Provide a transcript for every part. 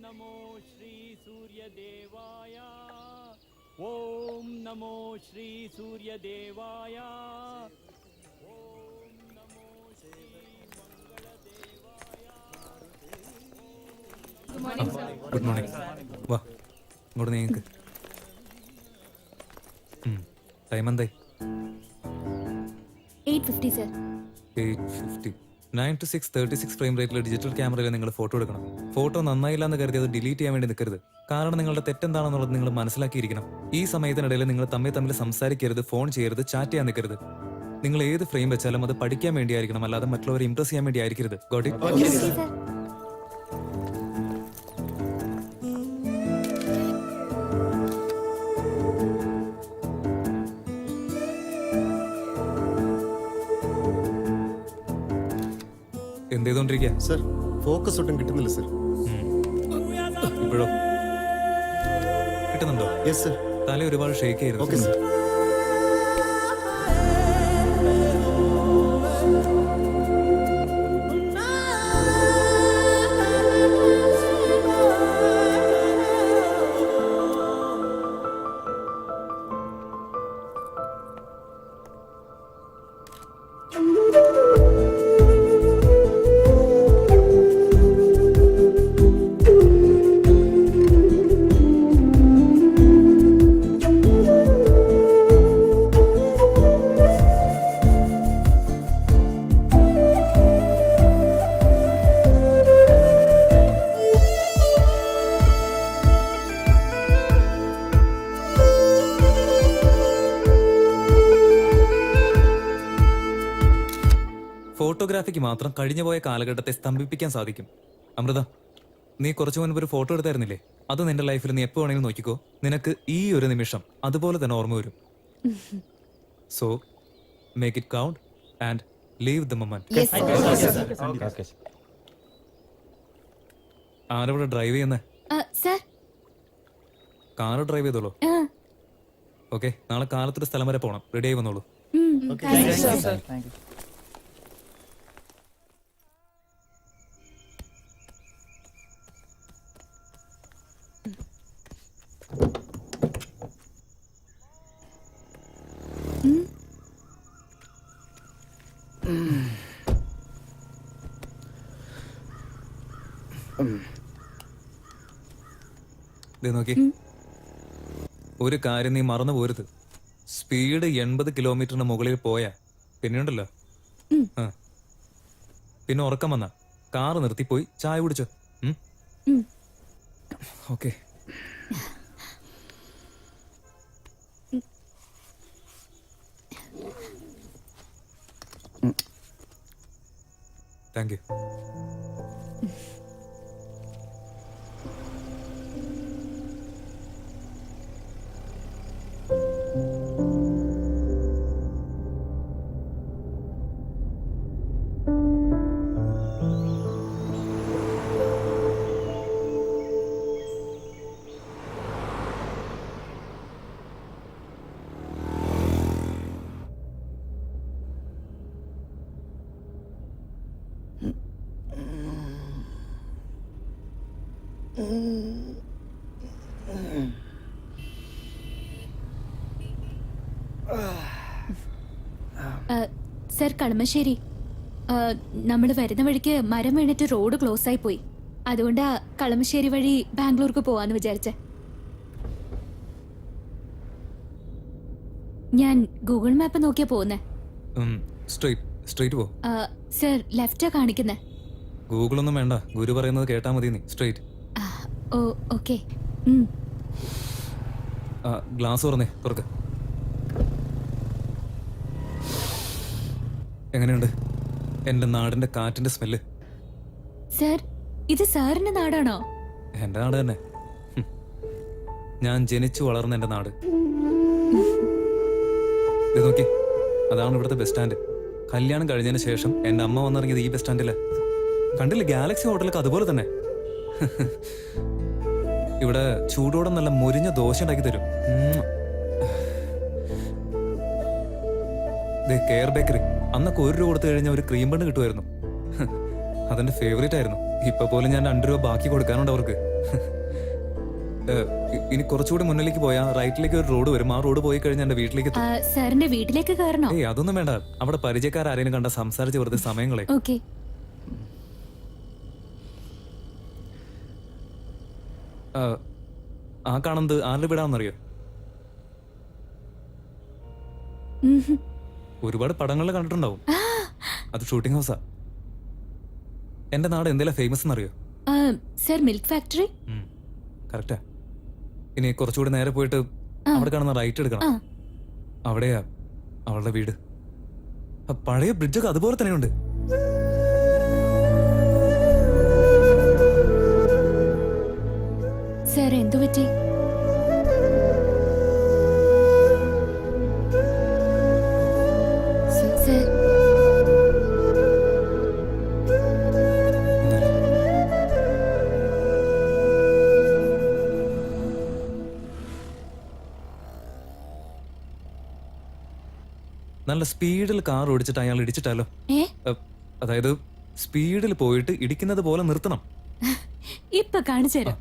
नमो श्री सूर्यदेवाय ओम नमो श्री सूर्यदेवाय ओम नमो श्री मंगलदेवाय. Good morning, sir. Good morning. വാ ഇങ്ങോട്ട് നീക്ക്. ടൈം എന്തായി? 8:50, sir. 8:50. 9 to 6 36 ഫ്രെയിം റേറ്റിലെ ഡിജിറ്റൽ ക്യാമറയിൽ നിങ്ങൾ ഫോട്ടോ എടുക്കണം. ഫോട്ടോ നന്നായില്ല എന്ന് കരുതി അത് ഡിലീറ്റ് ചെയ്യാൻ വേണ്ടി നിൽക്കരുത്. കാരണം നിങ്ങളുടെ തെറ്റെന്താണെന്നുള്ളത് നിങ്ങൾ മനസ്സിലാക്കിയിരിക്കണം. ഈ സമയത്തിനിടയിൽ നിങ്ങൾ തമ്മിൽ സംസാരിക്കരുത്, ഫോൺ ചെയ്യരുത്, ചാറ്റ് ചെയ്യാൻ നിൽക്കരുത്. നിങ്ങൾ ഏത് ഫ്രെയിം വെച്ചാലും അത് പഠിക്കാൻ വേണ്ടിയായിരിക്കണം, അല്ലാതെ മറ്റുള്ളവരെ ഇംപ്രസ് ചെയ്യാൻ വേണ്ടി ആയിരിക്കരുത്. Got it? Okay, sir. എന്ത് ചെയ്തോണ്ടിരിക്കുക? സർ, ഫോക്കസ് ഒട്ടും കിട്ടുന്നില്ല സർ. ഇപ്പോഴോ കിട്ടുന്നുണ്ടോ? Yes sir. തല ഒരുപാട് ഷേക്ക് ചെയ്യരുത്. Okay sir. ഫോട്ടോഗ്രാഫിക്ക് മാത്രം കഴിഞ്ഞുപോയ കാലഘട്ടത്തെ സ്തംഭിപ്പിക്കാൻ സാധിക്കും. അമൃത, നീ കുറച്ചു മുൻപ് ഒരു ഫോട്ടോ എടുത്തായിരുന്നില്ലേ? അത് നിന്റെ ലൈഫിൽ നീ എപ്പോ വേണമെങ്കിലും നോക്കിക്കോ. നിനക്ക് ഈ ഒരു നിമിഷം അതുപോലെ തന്നെ ഓർമ്മ വരും. So make it count and leave the moment. Yes, sir. ആരവിടെ ഡ്രൈവ് ചെയ്യുന്നേ? Sir. കാർ ഡ്രൈവ് ചെയ്തോളൂ. ഓക്കെ, നാളെ കാലത്തൊരു സ്ഥലം വരെ പോകണം. റെഡി ആയി വന്നോളൂ. Thank you, sir. ദേ നോക്കി, ഒരു കാര്യം നീ മറന്നു പോരുത്. സ്പീഡ് 80 കിലോമീറ്ററിന് മുകളിൽ പോയാ പിന്നെയുണ്ടല്ലോ, പിന്നെ ഉറക്കം വന്ന കാറ് നിർത്തിപ്പോയി ചായ കുടിച്ചോ. Okay. Thank you. Sir, Kalamassery, നമ്മൾ വരുന്ന വഴിക്ക് മരം വീണിട്ട് റോഡ് ക്ലോസ് ആയി പോയി. അതുകൊണ്ടാ കളമശ്ശേരി വഴി ബാംഗ്ലൂർക്ക് പോവാന്ന് വിചാരിച്ചേ. ഞാൻ ഗൂഗിൾ മാപ്പ് നോക്കിയാ പോകുന്നേ. സ്ട്രൈറ്റ് പോ. സർ, ലെഫ്റ്റാ കാണിക്കുന്നേ. ഗൂഗിളൊന്നും വേണ്ട, ഗുരു പറയുന്നത് കേട്ടാ മതി. നീ സ്ട്രൈറ്റ്. ഓ, ഓക്കെ. ഗ്ലാസ് തുറന്നേ, തുറക്ക്. എങ്ങനെയുണ്ട് എന്റെ നാടിന്റെ കാറ്റിന്റെ സ്മെല്ല്? സർ, ഇത് സാറിന്റെ നാടാണോ? എന്റെ നാട് തന്നെ. ഞാൻ ജനിച്ചു വളർന്ന എന്റെ നാട്. ഇത് നോക്കി, അതാണ് ഇവിടുത്തെ ബസ് സ്റ്റാൻഡ്. കല്യാണം കഴിഞ്ഞതിന് ശേഷം എന്റെ അമ്മ വന്നിറങ്ങിയത് ഈ ബസ് സ്റ്റാൻഡില്. കണ്ടില്ലേ, ഗാലക്സി ഹോട്ടലൊക്കെ അതുപോലെ തന്നെ. ഇവിടെ ചൂടോടെ നല്ല മുരിഞ്ഞ ദോശ ഉണ്ടാക്കി തരും. കെയർ ബേക്കറി, അന്നൊക്കെ 1 രൂപ കൊടുത്തു കഴിഞ്ഞാൽ ഒരു ക്രീം ബണ്ണ് കിട്ടുമായിരുന്നു. അതെന്റെ ഫേവറേറ്റ് ആയിരുന്നു. ഇപ്പൊ പോലും ഞാൻ 2 രൂപ ബാക്കി കൊടുക്കാനുണ്ട് അവർക്ക്. ഇനി കുറച്ചുകൂടി മുന്നിലേക്ക് പോയാ റൈറ്റിലേക്ക് ഒരു റോഡ് വരും. ആ റോഡ് പോയി കഴിഞ്ഞാൽ എന്റെ വീട്ടിലേക്ക് എത്തും. സാറിന്റെ വീട്ടിലേക്ക് കയറണോ? ഏയ് അതൊന്നും വേണ്ട. അവിടെ പരിചയക്കാരെയും കണ്ട സംസാരിച്ച് വെറുതെ സമയങ്ങളെ. ഓക്കെ. ആ കാണുന്നത് ആരുടെ വീടാണെന്നറിയോ? ഒരുപാട് പടങ്ങളിൽ കണ്ടിട്ടുണ്ടാവും. അത് ഷൂട്ടിംഗ് ഹൗസാ. എന്റെ നാട് എന്തെല്ലാം ഫേമസ് എന്നറിയോ? Sir milk factory. കറക്റ്റാ. ഇനി കുറച്ചുകൂടി നേരെ പോയിട്ട് അവിടെ കാണുന്ന റൈറ്റ് എടുക്കണം. അവിടെയാ അവളുടെ വീട്. പഴയ ബ്രിഡ്ജൊക്കെ അതുപോലെ തന്നെയുണ്ട്. സർ എന്തു പറ്റി? സർ നല്ല സ്പീഡിൽ കാർ ഓടിച്ചിട്ട് അയാൾ ഇടിച്ചിട്ടാലോ? അതായത് സ്പീഡിൽ പോയിട്ട് ഇടിക്കുന്നത് പോലെ നിർത്തണം. ഇപ്പൊ കാണിച്ചു തരാം.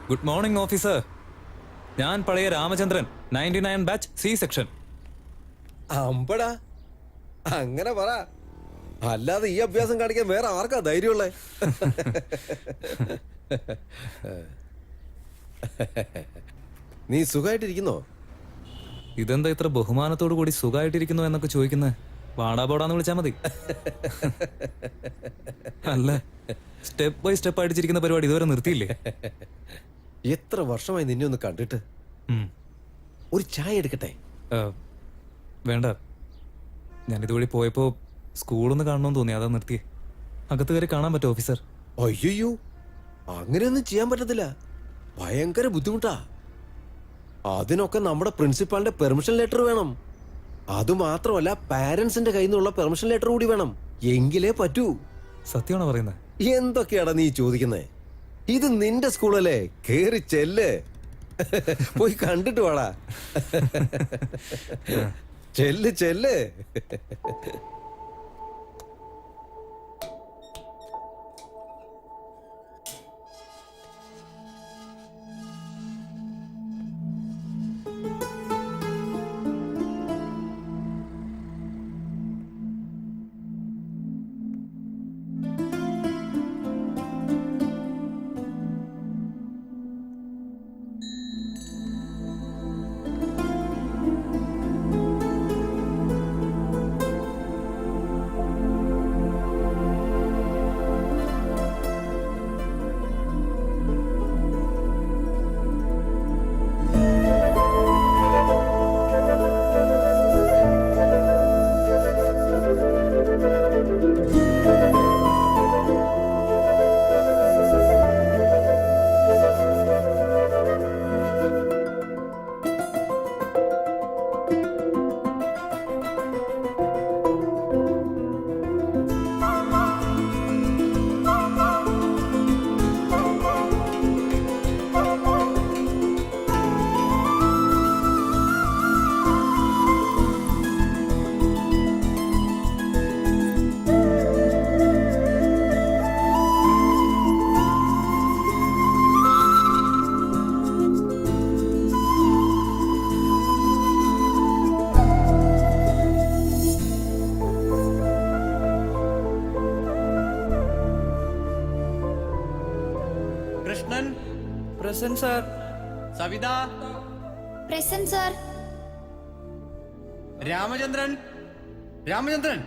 Good morning officer. ഞാൻ പഴയ രാമചന്ദ്രൻ, 99 ബാച്ച് സി സെക്ഷൻ. അമ്പടാ, അങ്ങനെ പറ. അല്ലാതെ ഈ അഭ്യാസം കാണിക്കാൻ വേറെ ആർക്കാ ധൈര്യമുള്ളേ? നീ സുഖമായിട്ടിരിക്കുന്നോ? ഇതെന്താ ഇത്ര ബഹുമാനത്തോടു കൂടി സുഖമായിട്ടിരിക്കുന്നു എന്നൊക്കെ ചോദിക്കുന്നത്? വാടാ പോടാന്ന് വിളിച്ചാ മതി. അല്ല, സ്റ്റെപ്പ് ബൈ സ്റ്റെപ്പ് അടിച്ചിരിക്കുന്ന പരിപാടി ഇതുവരെ നിർത്തിയില്ലേ? എത്ര വർഷമായി നിന്നെ ഒന്ന് കണ്ടിട്ട്. ഒരു ചായ എടുക്കട്ടെ? വേണ്ട, ഞാൻ ഇതുവഴി പോയപ്പോ സ്കൂളൊന്ന് കാണണമെന്ന് തോന്നി, അതാ നിർത്തിയേ. അകത്ത് കയറി കാണാൻ പറ്റുമോ ഓഫീസർ? അയ്യോ, അങ്ങനെയൊന്നും ചെയ്യാൻ പറ്റത്തില്ല. ഭയങ്കര ബുദ്ധിമുട്ടാ. അതിനൊക്കെ നമ്മുടെ പ്രിൻസിപ്പാളിന്റെ പെർമിഷൻ ലെറ്റർ വേണം. അതുമാത്രമല്ല, പാരന്റ്സിന്റെ കയ്യിൽ നിന്നുള്ള പെർമിഷൻ ലെറ്റർ കൂടി വേണം. എങ്കിലേ പറ്റൂ. സത്യമാണോ പറയുന്നത്? എന്തൊക്കെയാടാ നീ ചോദിക്കുന്നേ? ഇത് നിന്റെ സ്കൂളല്ലേ, കേറി ചെല്ല്. പോയി കണ്ടിട്ട് വാടാ. ചെല്ല് ചെല്ല്. Krishnan present sir. Savitha present sir. Ramachandran Ramachandran